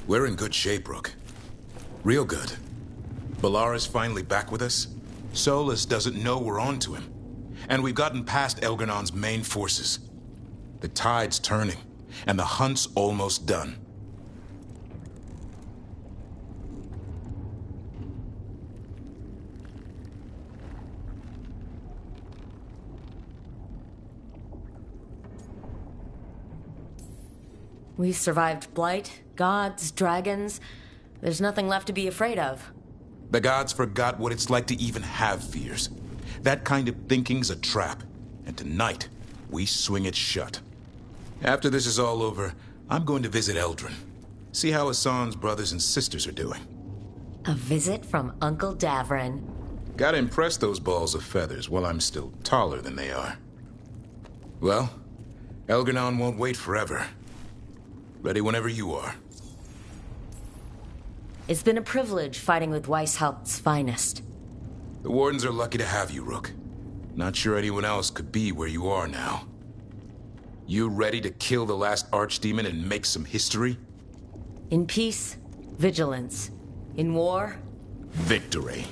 We're in good shape, Rook. Real good. Balara's finally back with us. Solus doesn't know we're on to him. And we've gotten past Elgernon's main forces. The tide's turning, and the hunt's almost done. We survived Blight, gods, dragons. There's nothing left to be afraid of. The gods forgot what it's like to even have fears. That kind of thinking's a trap. And tonight, we swing it shut. After this is all over, I'm going to visit Eldrin. See how Hassan's brothers and sisters are doing. A visit from Uncle Davrin. Gotta impress those balls of feathers while I'm still taller than they are. Well, Elgernon won't wait forever. Ready whenever you are. It's been a privilege fighting with Weishaupt's finest. The Wardens are lucky to have you, Rook. Not sure anyone else could be where you are now. You ready to kill the last archdemon and make some history? In peace, vigilance. In war, victory.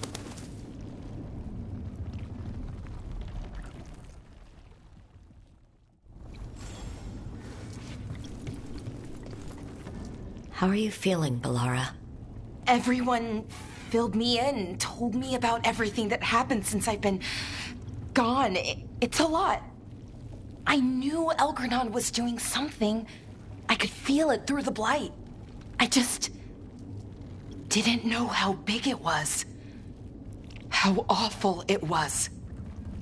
How are you feeling, Balara? Everyone filled me in, told me about everything that happened since I've been gone. It's a lot. I knew Elgernon was doing something. I could feel it through the blight. I just didn't know how big it was. How awful it was.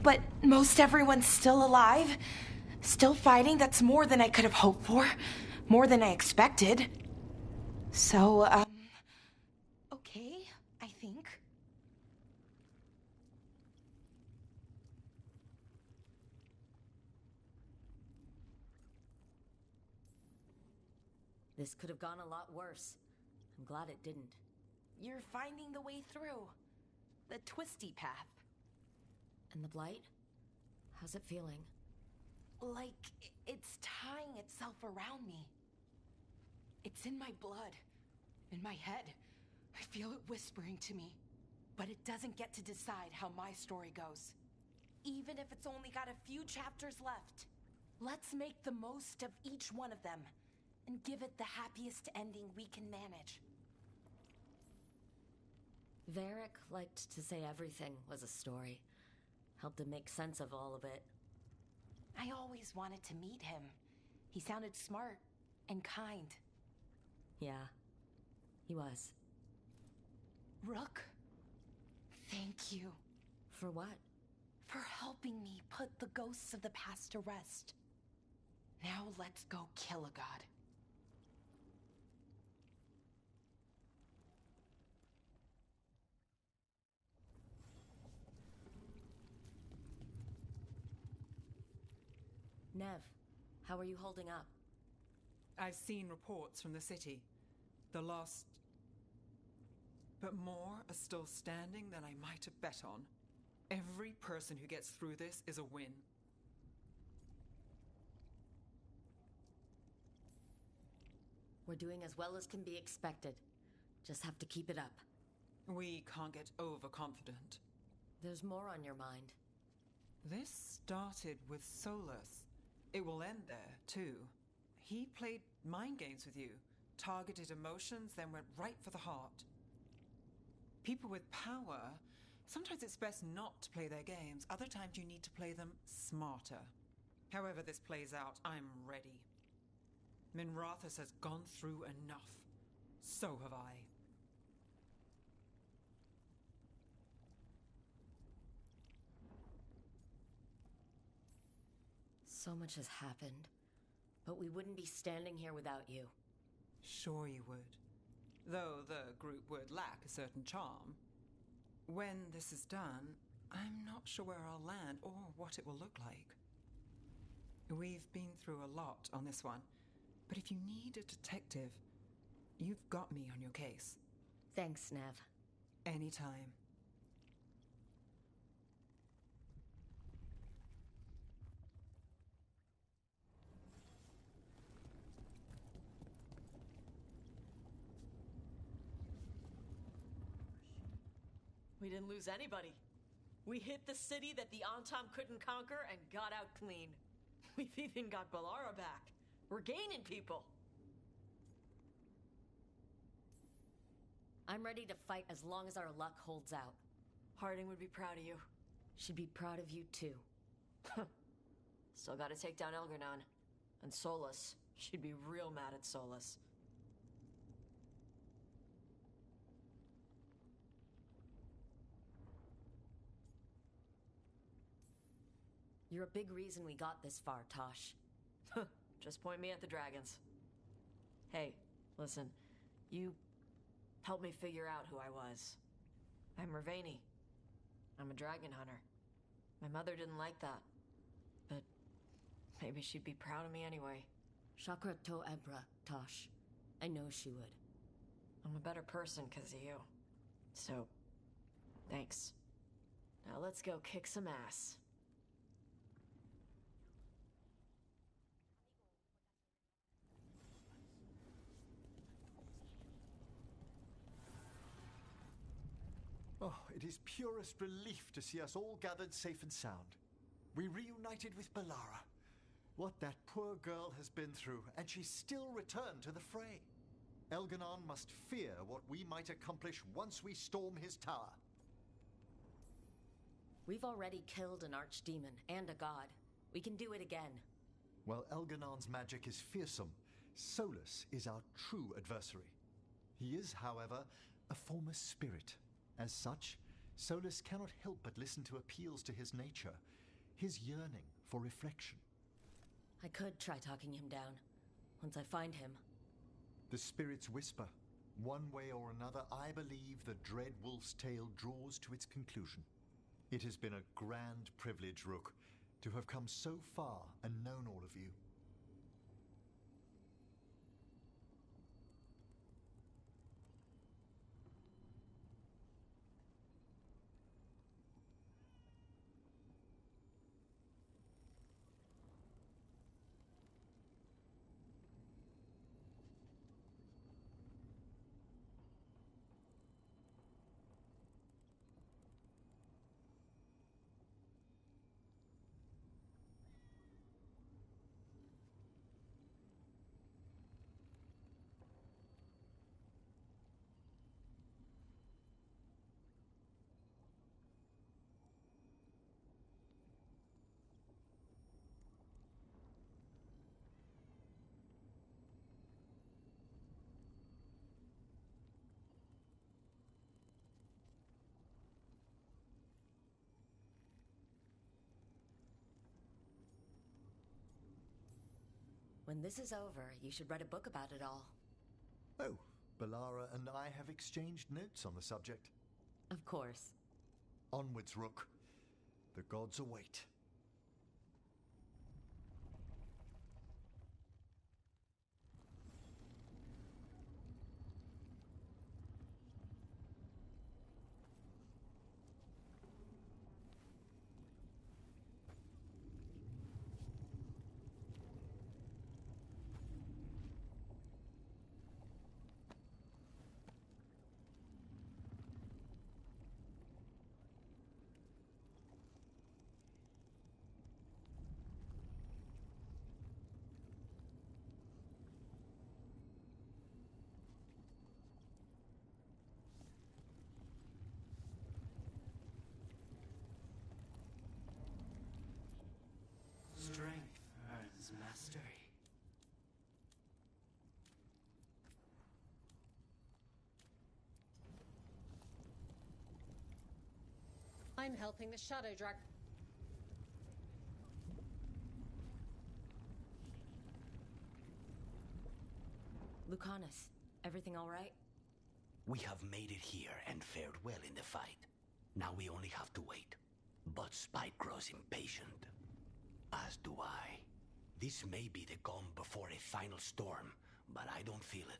But most everyone's still alive. Still fighting. That's more than I could have hoped for. More than I expected. So, okay, I think. This could have gone a lot worse. I'm glad it didn't. You're finding the way through. The twisty path. And the blight? How's it feeling? Like it's tying itself around me. It's in my blood. In my head. I feel it whispering to me. But it doesn't get to decide how my story goes. Even if it's only got a few chapters left. Let's make the most of each one of them. And give it the happiest ending we can manage. Varric liked to say everything was a story. Helped him make sense of all of it. I always wanted to meet him. He sounded smart and kind. Yeah, he was. Rook, thank you. For what? For helping me put the ghosts of the past to rest. Now let's go kill a god. Nev, how are you holding up? I've seen reports from the city. The lost... But more are still standing than I might have bet on. Every person who gets through this is a win. We're doing as well as can be expected. Just have to keep it up. We can't get overconfident. There's more on your mind. This started with Solus. It will end there, too. He played mind games with you, targeted emotions, then went right for the heart. People with power, sometimes it's best not to play their games. Other times you need to play them smarter. However this plays out, I'm ready. Minrathous has gone through enough. So have I. So much has happened, but we wouldn't be standing here without you. Sure you would. Though the group would lack a certain charm. When this is done, I'm not sure where I'll land or what it will look like. We've been through a lot on this one, but if you need a detective, you've got me on your case. Thanks, Nev. Anytime. We didn't lose anybody. We hit the city that the Antam couldn't conquer and got out clean. We've even got Balara back. We're gaining people. I'm ready to fight as long as our luck holds out. Harding would be proud of you. She'd be proud of you too. Still gotta take down Elgernon. And Solus. She'd be real mad at Solus. You're a big reason we got this far, Tosh. Just point me at the dragons. Hey, listen. You helped me figure out who I was. I'm Ravani. I'm a dragon hunter. My mother didn't like that. But maybe she'd be proud of me anyway. Chakra to Ebra, Tosh. I know she would. I'm a better person because of you. So, thanks. Now let's go kick some ass. Oh, it is purest relief to see us all gathered safe and sound. We reunited with Balara. What that poor girl has been through, and she's still returned to the fray. Elgernon must fear what we might accomplish once we storm his tower. We've already killed an archdemon and a god. We can do it again. While Elgernon's magic is fearsome, Solus is our true adversary. He is, however, a former spirit. As such, Solus cannot help but listen to appeals to his nature, his yearning for reflection. I could try talking him down, once I find him. The spirits whisper. One way or another, I believe the dread wolf's tale draws to its conclusion. It has been a grand privilege, Rook, to have come so far and known all of you. When this is over, you should write a book about it all. Oh, Balara and I have exchanged notes on the subject. Of course. Onwards, Rook. The gods await. Strength earns mastery. I'm helping the Shadow Dragon. Lucanus, everything all right? We have made it here and fared well in the fight. Now we only have to wait. But Spike grows impatient. As do I. This may be the calm before a final storm, but I don't feel it.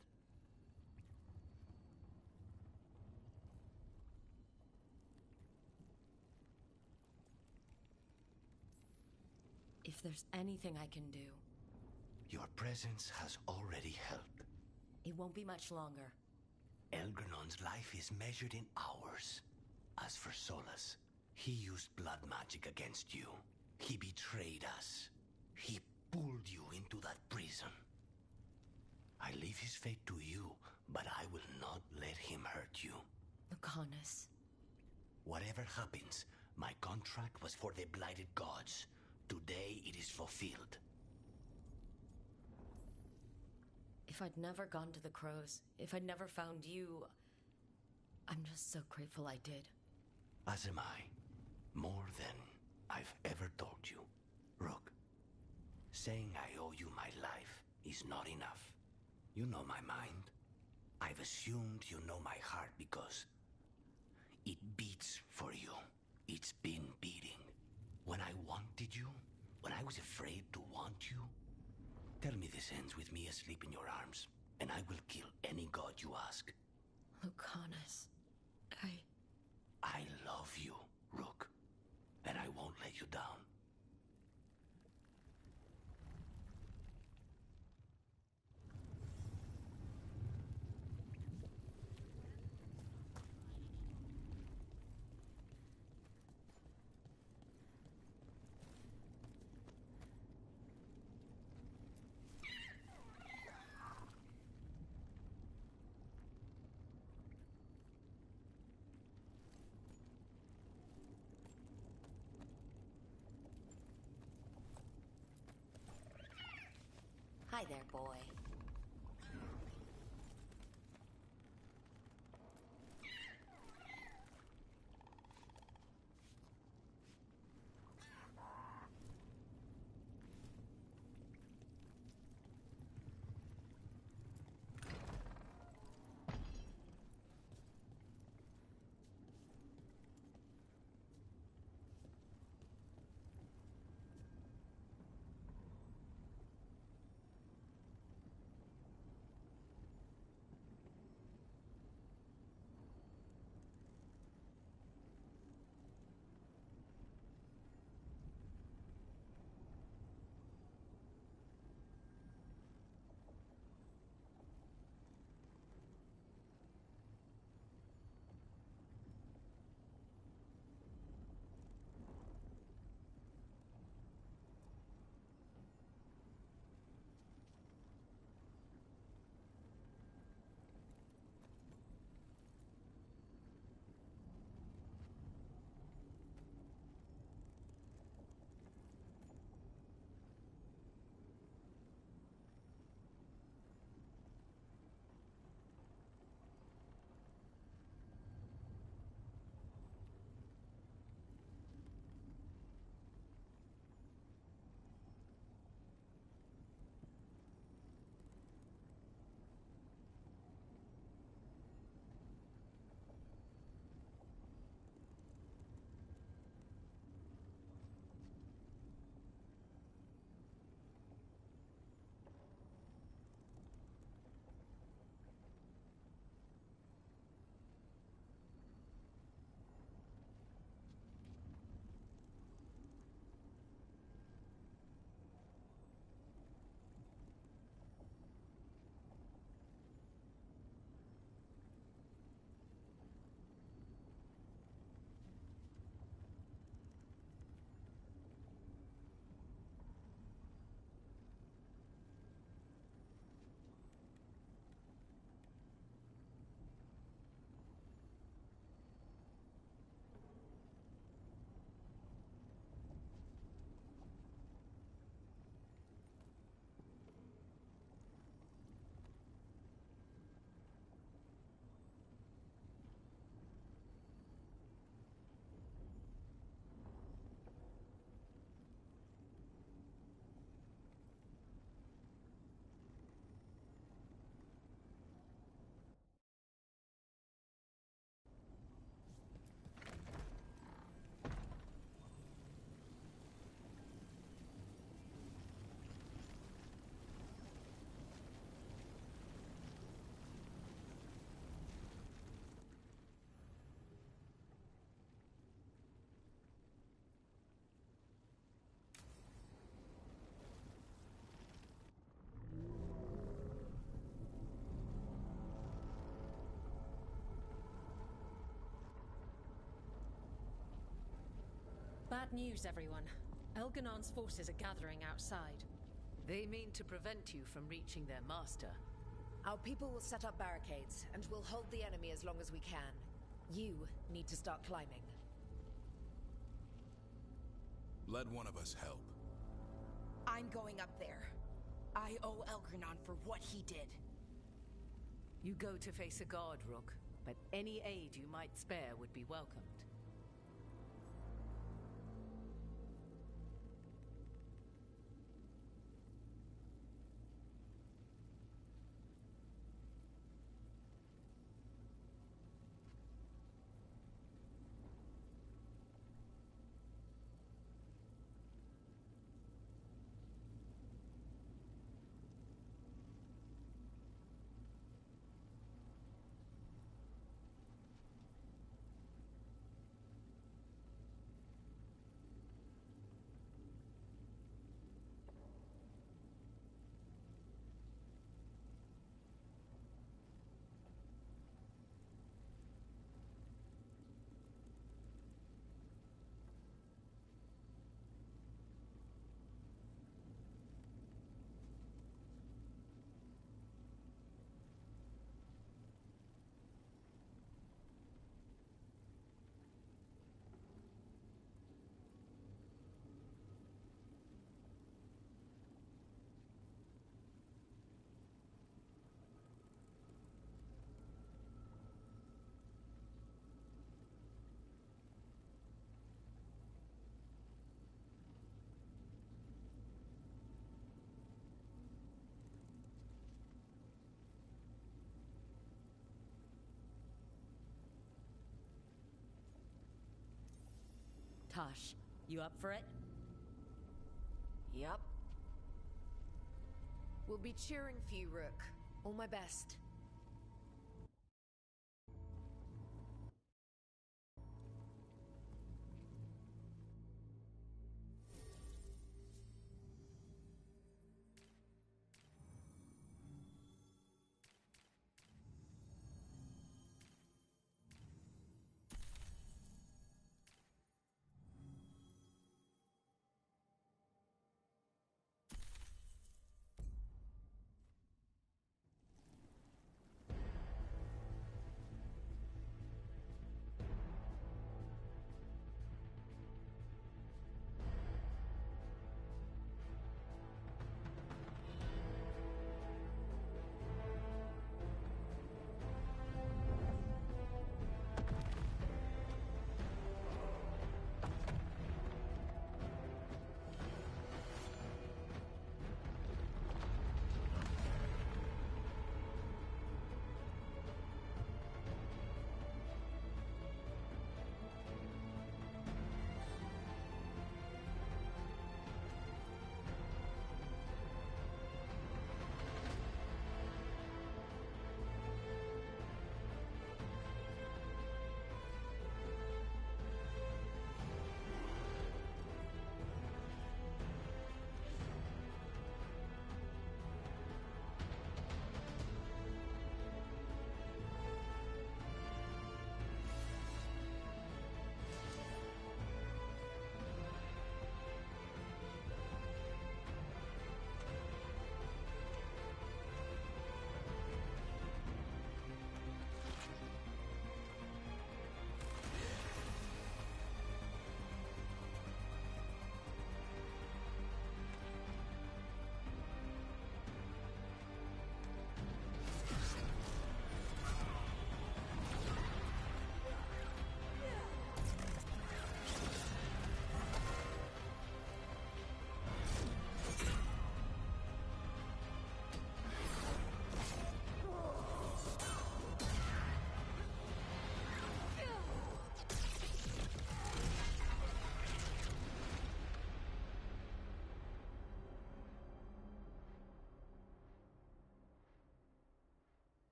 If there's anything I can do, Your presence has already helped. it won't be much longer. Elgernon's life is measured in hours. As for Solus, he used blood magic against you. He betrayed us. He pulled you into that prison. I leave his fate to you, but I will not let him hurt you. Lucanus. Whatever happens, my contract was for the blighted gods. Today it is fulfilled. If I'd never gone to the Crows, if I'd never found you, I'm just so grateful I did. As am I. More than I've ever told you. Rook, saying I owe you my life is not enough. You know my mind. I've assumed you know my heart because it beats for you. It's been beating. When I wanted you, when I was afraid to want you, tell me this ends with me asleep in your arms, and I will kill any god you ask. Lucanus, I love you, Rook, and I won't let you down. Hi there, boy. Bad news, everyone. Elganon's forces are gathering outside. They mean to prevent you from reaching their master. Our people will set up barricades, and we'll hold the enemy as long as we can. You need to start climbing. Let one of us help. I'm going up there. I owe Elgranon for what he did. You go to face a guard, Rook, but any aid you might spare would be welcomed. Tosh, you up for it? Yup. We'll be cheering for you, Rook. All my best.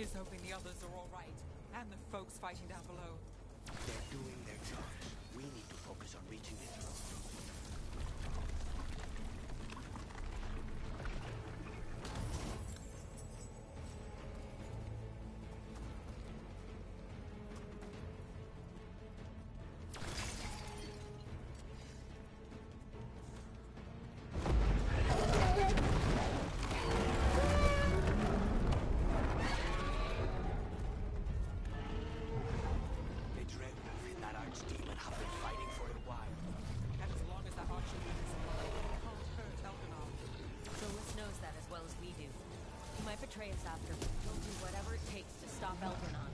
Here's hoping the others are all right, and the folks fighting down below. They're doing their jobs. We need to focus on reaching the throne. Betray us after, but he'll do whatever it takes to stop Elgranon.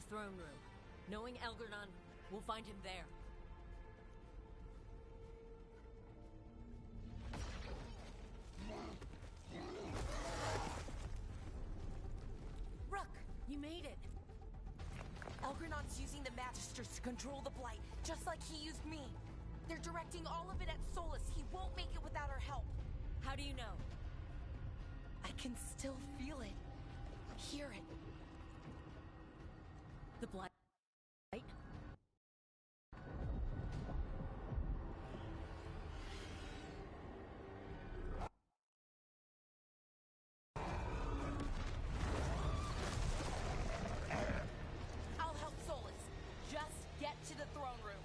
the throne room. Knowing Elgar'nan, we'll find him there. Rook! You made it! Elgar'nan's using the Magisters to control the Blight, just like he used me. They're directing all of it at Solus. He won't make it without our help. How do you know? I can still feel it. Hear it. The Blight? I'll help Solus. Just get to the throne room.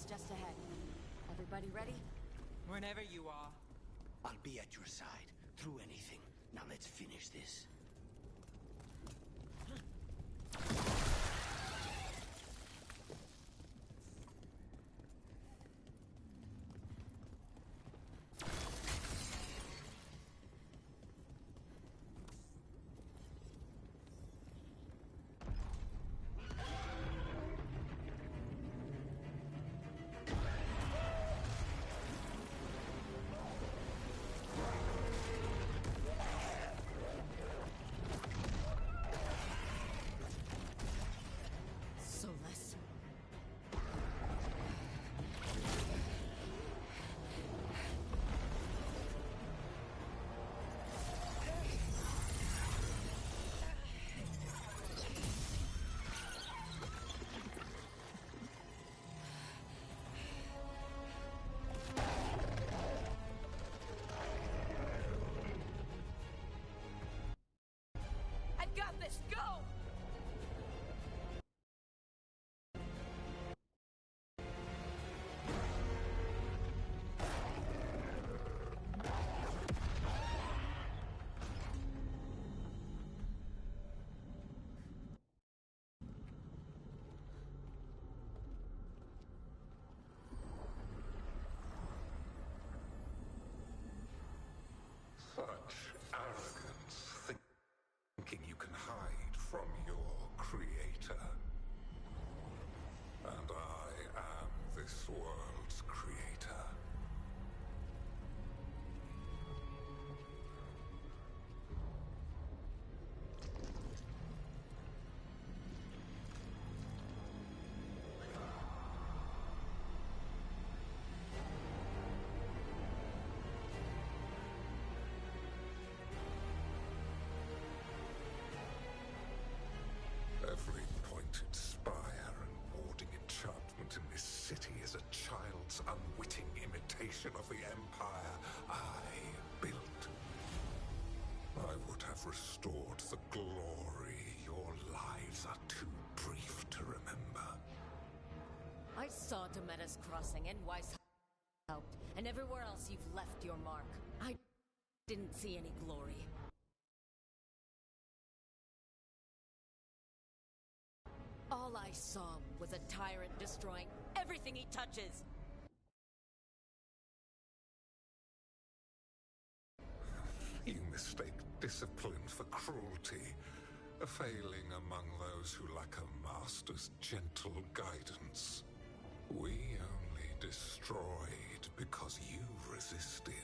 Just ahead. Everybody ready? Whenever you are. I'll be at your side, through anything. Now let's finish this. foundation of the empire I built. I would have restored the glory. Your lives are too brief to remember. I saw Demeter's Crossing and Weiss helped, and everywhere else you've left your mark. I didn't see any glory. All I saw was a tyrant destroying everything he touches. You mistake discipline for cruelty, a failing among those who lack a master's gentle guidance. We only destroyed because you resisted.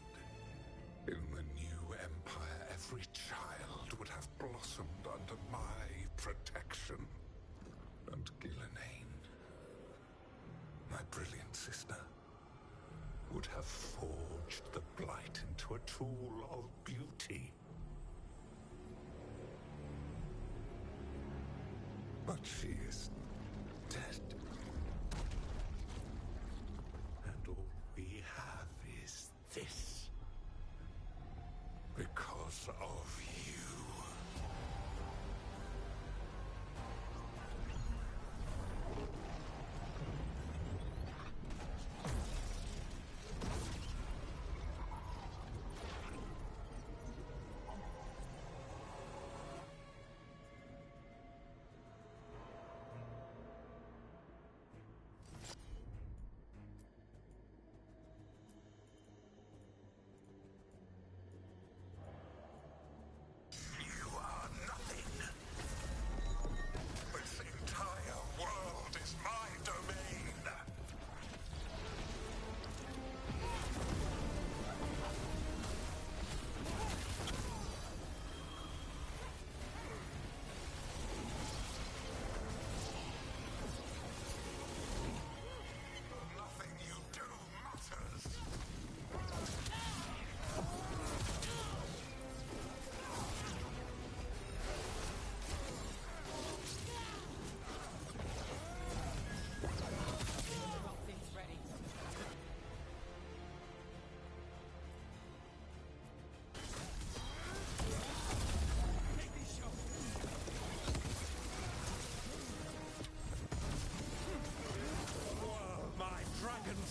In the new empire, every child would have blossomed under my protection. And Gillenane, my brilliant sister, would have forged the Blight into a tool of beauty. But she is dead. And all we have is this. Because of you.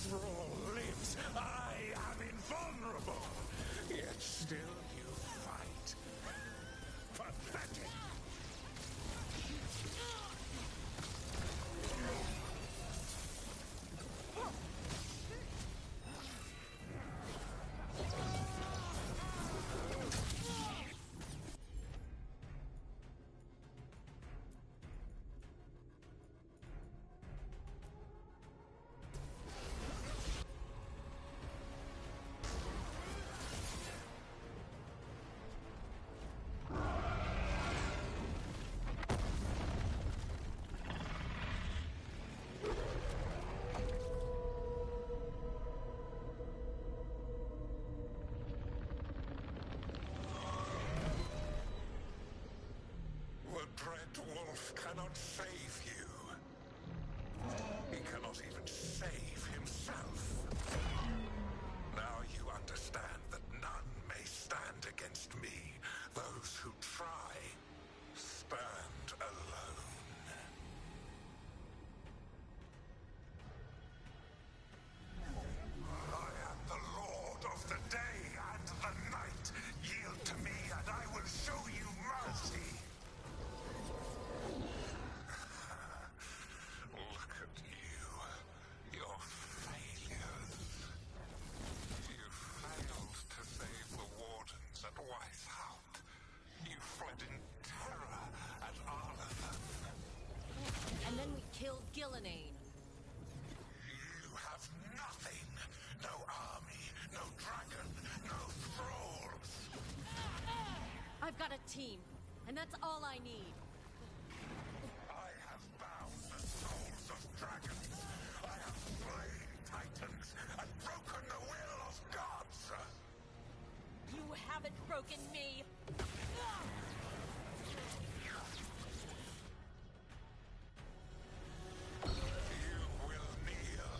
Thrall lives, I am invulnerable. Yet still you fight. Pathetic. Dread Wolf cannot save you. He cannot even save himself. Now you understand that none may stand against me. Those who try stand alone. I am the Lord of the day and the night. Yield to me and I will show you mercy. Look at you. Your failures. You failed to save the wardens at Weishaupt. You fled in terror at Arlathan. And then we killed Gillenane. You have nothing. No army, no dragon, no thralls. I've got a team, and that's all I need. I have bound the souls of dragons. I have slain titans and broken the will of gods. You haven't broken me. You will kneel.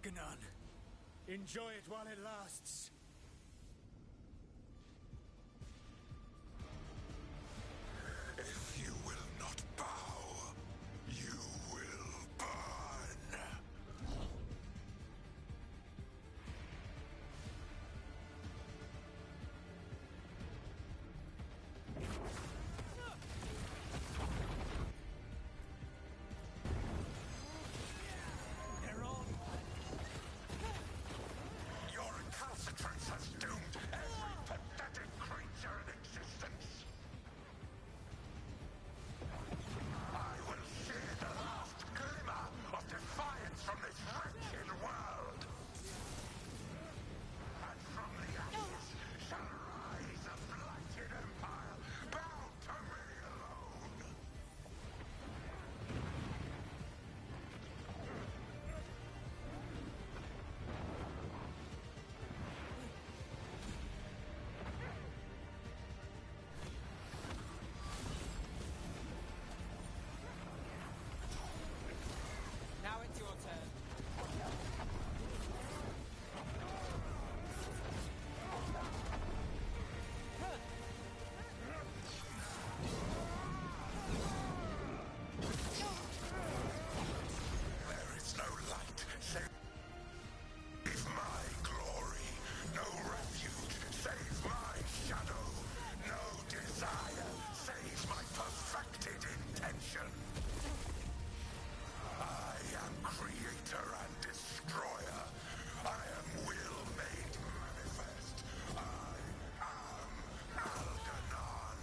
Elganon. Enjoy it while it lasts. If you will not bow, you will burn. They're on. Your recalcitrance has doomed every pathetic creature in existence. I will see the last glimmer of defiance from this wretched world. And from the ashes shall rise a blighted empire bound to me alone. Now it's your turn. There is no light save my glory, no refuge save my shadow, no desire save my perfected intention. I am creator and destroyer. I am will made manifest. I am Algernon.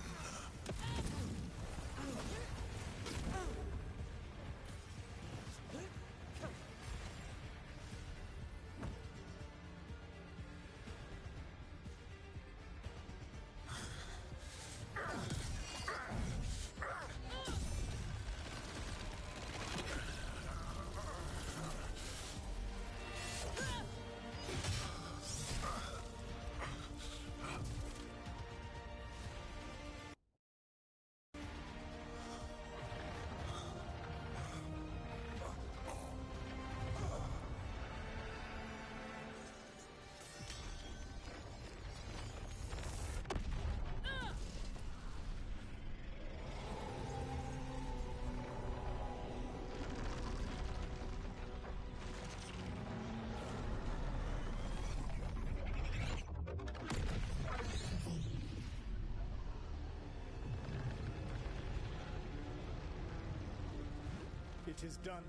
It is done.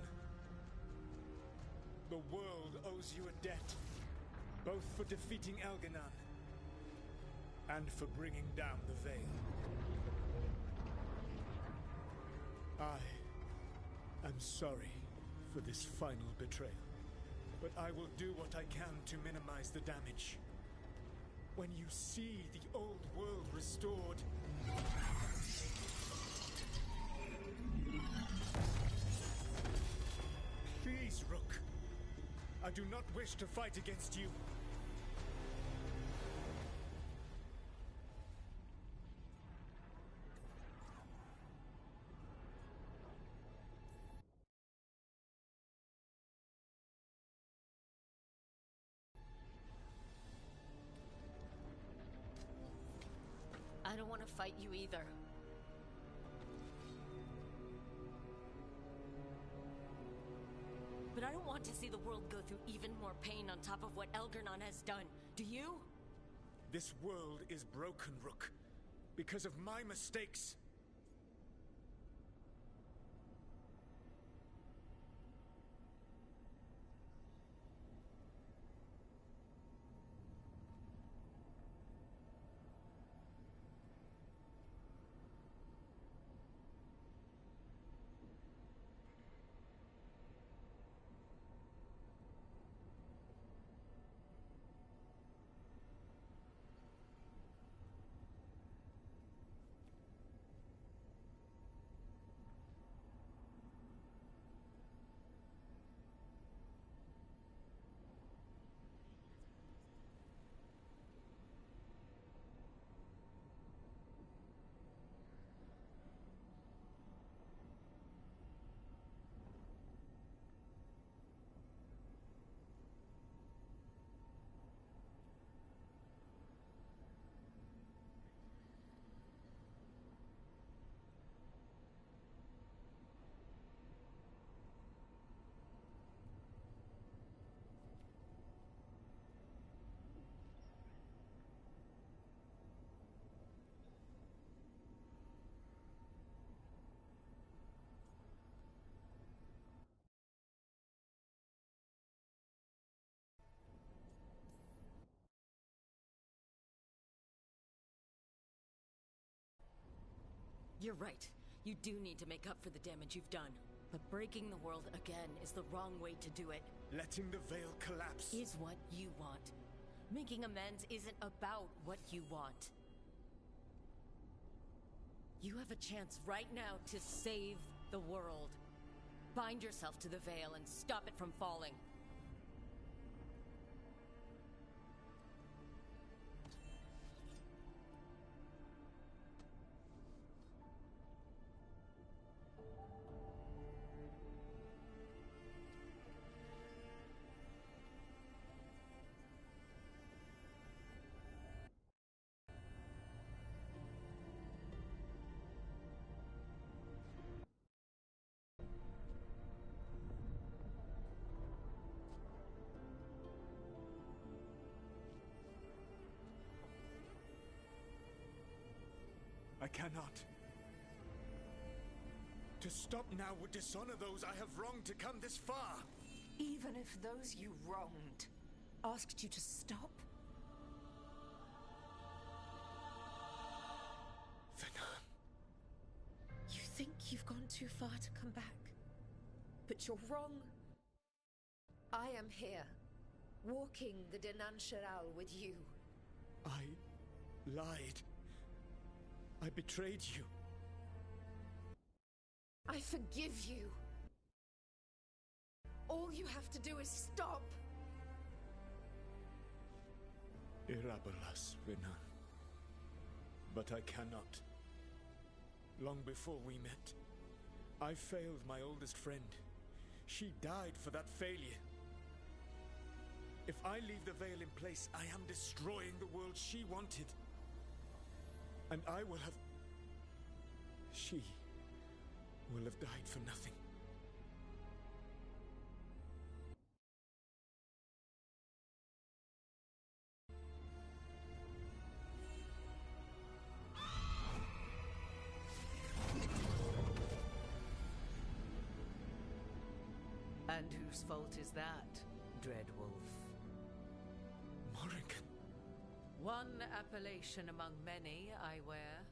The world owes you a debt, both for defeating Elganon and for bringing down the Veil. I am sorry for this final betrayal, but I will do what I can to minimize the damage. When you see the old world restored, please, Rook. I do not wish to fight against you. I don't want to fight you either. But I don't want to see the world go through even more pain on top of what Elgernon has done. Do you? This world is broken, Rook, because of my mistakes. You're right. You do need to make up for the damage you've done. But breaking the world again is the wrong way to do it. Letting the Veil collapse Is what you want. Making amends isn't about what you want. You have a chance right now to save the world. Bind yourself to the Veil and stop it from falling. I cannot. To stop now would dishonor those I have wronged to come this far. Even if those you wronged asked you to stop? Venan. You think you've gone too far to come back? But you're wrong. I am here, walking the Dinan Sharal with you. I lied. I betrayed you. I forgive you. All you have to do is stop. Irabolas, Venan. But I cannot. Long before we met, I failed my oldest friend. She died for that failure. If I leave the Veil in place, I am destroying the world she wanted. And I will have... She will have died for nothing. And whose fault is that, Dreadwolf? Morrigan. One appellation among many, I wear.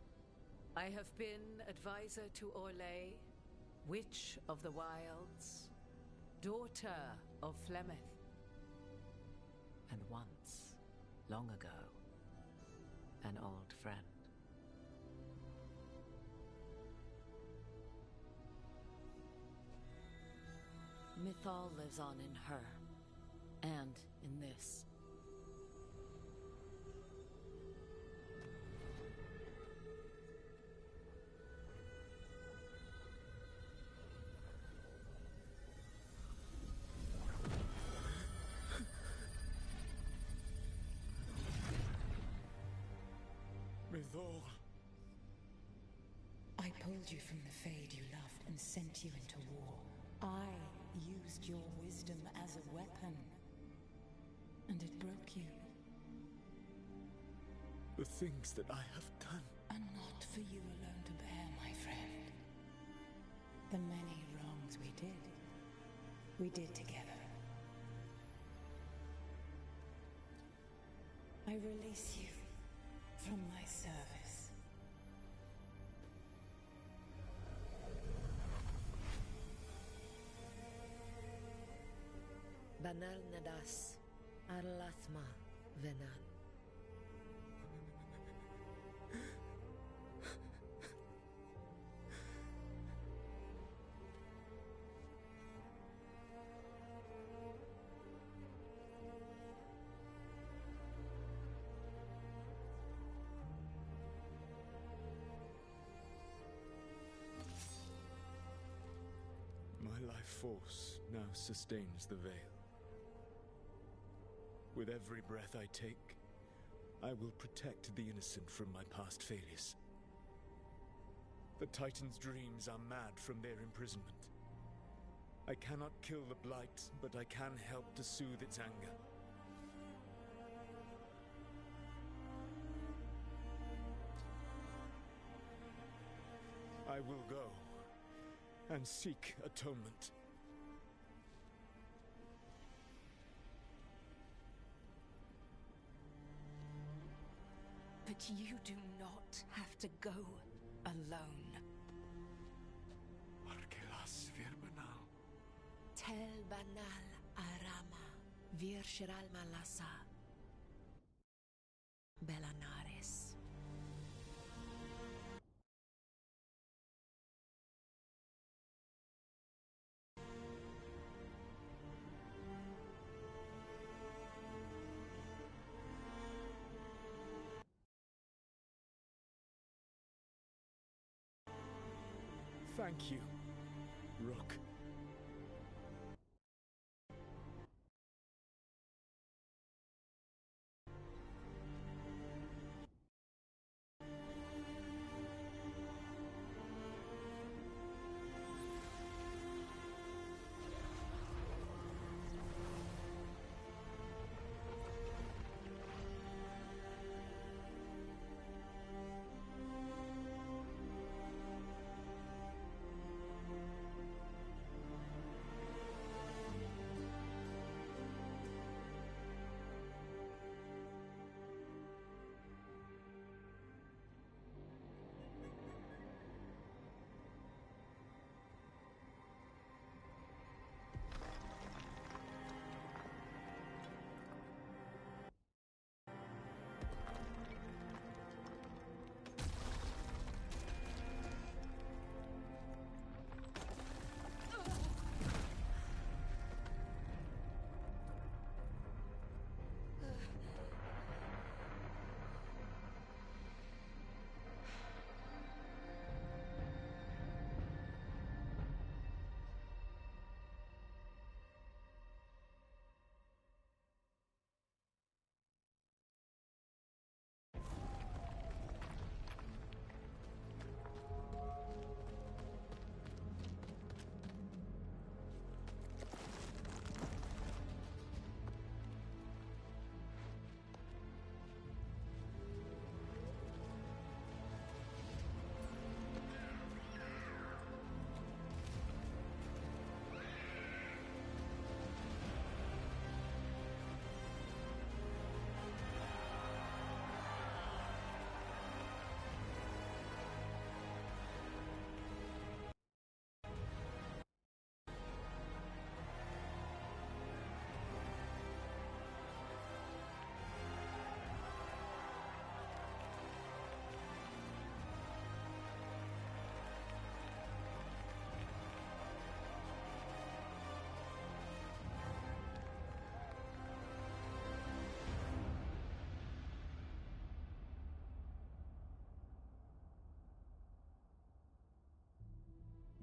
I have been advisor to Orlais, Witch of the Wilds, daughter of Flemeth, and once, long ago, an old friend. Mythal lives on in her, and in this. Mythal. I pulled you from the Fade you loved and sent you into war. I used your wisdom as a weapon, and it broke you. The things that I have done are not for you alone to bear, my friend. The many wrongs we did together. I release you from my service. Banal Nadas, Arlathma, Venan. My life force now sustains the Veil. With every breath I take, I will protect the innocent from my past failures. The Titan's dreams are mad from their imprisonment. I cannot kill the Blight, but I can help to soothe its anger. I will go and seek atonement. But you do not have to go alone. Tel banal arama, vir shiral malasa, belanares. Thank you, Rook.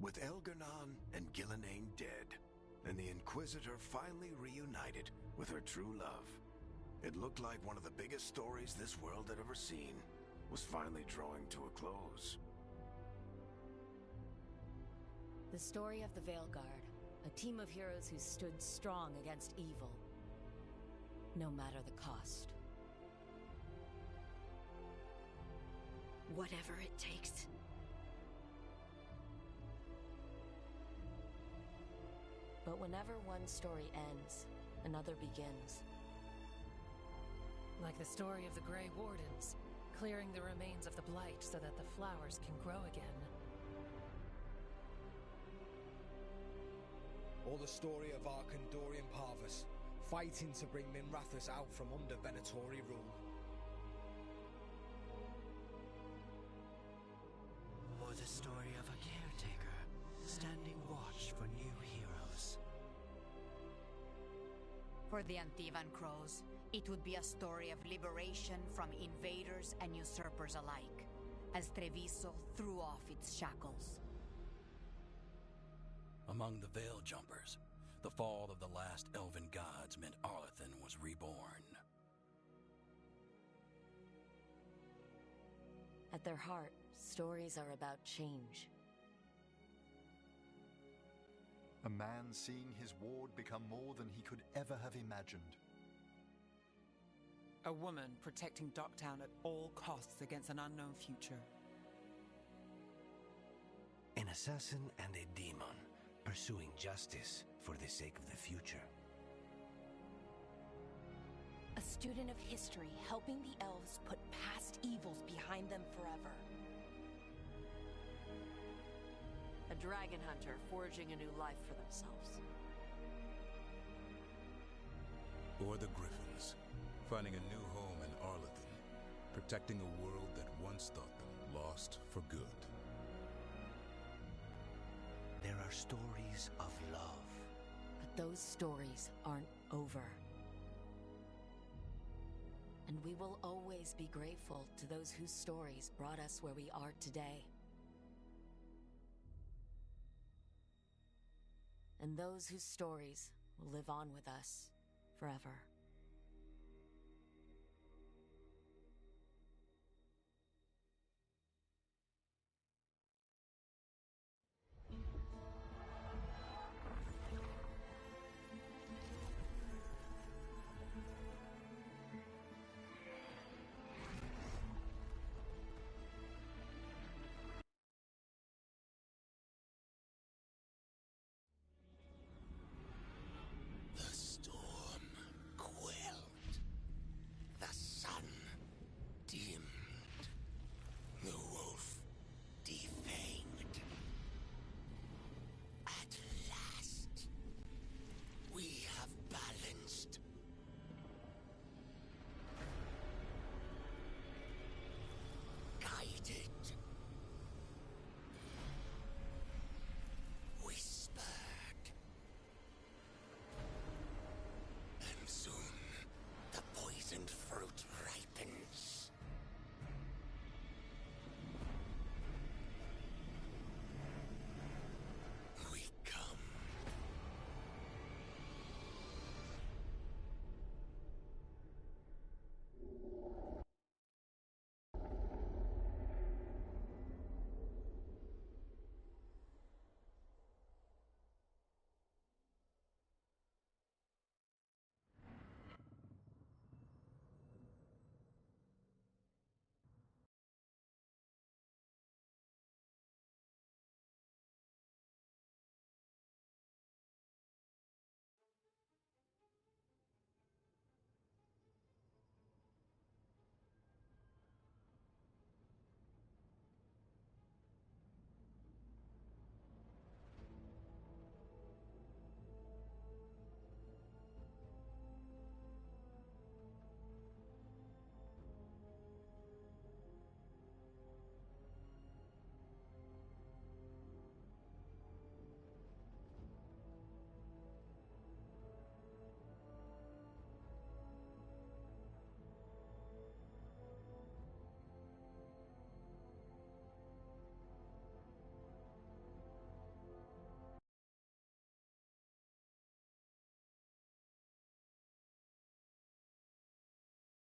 With Elgar'nan and Gillenane dead, and the Inquisitor finally reunited with her true love, it looked like one of the biggest stories this world had ever seen was finally drawing to a close. The story of the Veilguard, a team of heroes who stood strong against evil, no matter the cost. Whatever it takes. But whenever one story ends, another begins. Like the story of the Grey Wardens, clearing the remains of the Blight so that the flowers can grow again. Or the story of Arkandorian Parvus, fighting to bring Minrathous out from under Venatori rule. Or the story of a caretaker, standing watch for new heroes. For the Antivan Crows, it would be a story of liberation from invaders and usurpers alike, as Treviso threw off its shackles. Among the Veil Jumpers, the fall of the last elven gods meant Arlathan was reborn. At their heart, stories are about change. A man seeing his ward become more than he could ever have imagined. A woman protecting Docktown at all costs against an unknown future. An assassin and a demon, pursuing justice for the sake of the future. A student of history helping the elves put past evils behind them forever. A dragon hunter forging a new life for themselves. Or the Griffins, finding a new home in Arlington, protecting a world that once thought them lost for good. There are stories of love. But those stories aren't over. And we will always be grateful to those whose stories brought us where we are today. And those whose stories will live on with us forever.